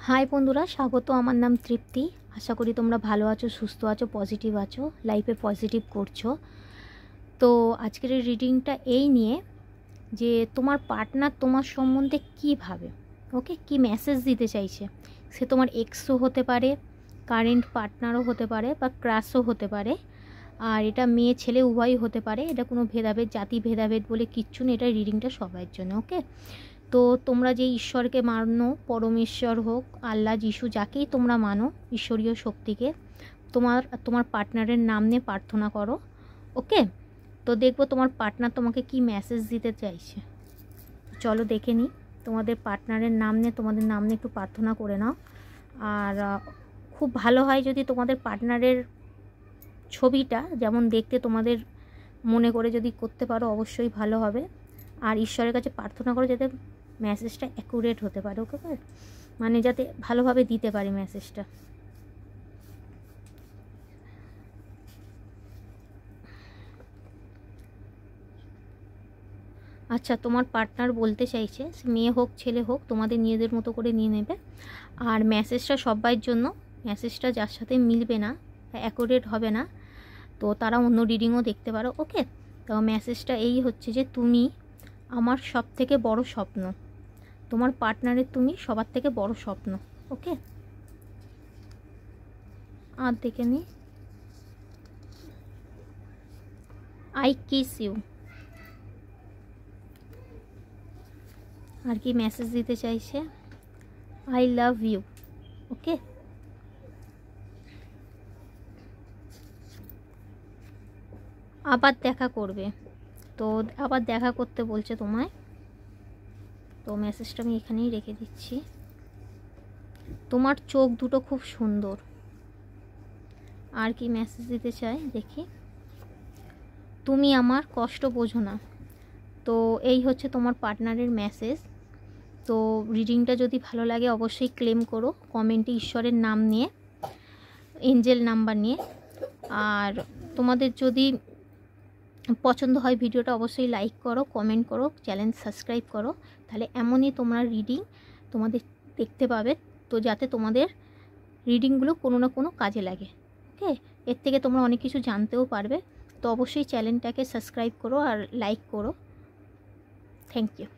High বন্ধুরা, স্বাগত। আমার নাম তৃপ্তি। আশা করি তোমরা ভালো আছো, সুস্থ আছো, পজিটিভ আছো, লাইফে পজিটিভ করছো। তো আজকের এই রিডিংটা এই নিয়ে যে তোমার পার্টনার তোমার সম্বন্ধে কী ভাবে, ওকে, কী মেসেজ দিতে চাইছে। সে তোমার এক্সও হতে পারে, কারেন্ট পার্টনারও হতে পারে, বা ক্রাশও হতে পারে। আর এটা মেয়ে ছেলে উভয়ই হতে পারে। এটা কোনো ভেদাভেদ, জাতি ভেদাভেদ বলে কিচ্ছু নেই। এটা রিডিংটা সবার জন্য, ওকে। তো তোমরা যে ঈশ্বরকে মানো, পরমেশ্বর হোক, আল্লাহ, যিশু, যাকেই তোমরা মানো, ঈশ্বরীয় শক্তিকে, তোমার পার্টনারের নাম নিয়ে প্রার্থনা করো, ওকে। তো দেখবো তোমার পার্টনার তোমাকে কি মেসেজ দিতে চাইছে। চলো দেখে নিই। তোমাদের পার্টনারের নাম নিয়ে, তোমাদের নাম নিয়ে একটু প্রার্থনা করে নাও। আর খুব ভালো হয় যদি তোমাদের পার্টনারের ছবিটা যেমন দেখতে তোমাদের মনে করে যদি করতে পারো, অবশ্যই ভালো হবে। আর ঈশ্বরের কাছে প্রার্থনা করো যাতে মেসেজটা অ্যাকুরেট হতে পারে, ওকে, মানে যাতে ভালোভাবে দিতে পারি মেসেজটা। আচ্ছা, তোমার পার্টনার বলতে চাইছে, মেয়ে হোক ছেলে হোক, তোমাদের নিজেদের মতো করে নিয়ে নেবে। আর মেসেজটা সবার জন্য। মেসেজটা যার সাথে মিলবে না, অ্যাকুরেট হবে না, তো তারা অন্য রিডিংও দেখতে পারো, ওকে। তো মেসেজটা এই হচ্ছে যে তুমি আমার সব থেকে বড় স্বপ্ন। তোমার পার্টনারের তুমি সবার থেকে বড় স্বপ্ন, ওকে। আর দেখে নি, আই কিস ইউ। আর কি মেসেজ দিতে চাইছে, আই লাভ ইউ, ওকে। আবার দেখা করবে, তো আবার দেখা করতে বলছে তোমায়। তো মেসেজটা আমি এখানেই রেখে দিচ্ছি। তোমার চোখ দুটো খুব সুন্দর। আর কি মেসেজ দিতে চাই দেখি, তুমি আমার কষ্ট বোঝো না। তো এই হচ্ছে তোমার পার্টনারের মেসেজ। তো রিডিংটা যদি ভালো লাগে অবশ্যই ক্লেম করো কমেন্টে ঈশ্বরের নাম নিয়ে, এঞ্জেল নাম্বার নিয়ে। আর তোমাদের যদি পছন্দ হয় ভিডিওটা অবশ্যই লাইক করো, কমেন্ট করো, চ্যানেল সাবস্ক্রাইব করো। তাহলে এমনই তোমরা রিডিং তোমাদের দেখতে পাবে, তো যাতে তোমাদের রিডিংগুলো কোনো না কোনো কাজে লাগে, ওকে। এর থেকে তোমরা অনেক কিছু জানতেও পারবে। তো অবশ্যই চ্যানেলটাকে সাবস্ক্রাইব করো আর লাইক করো। Thank you.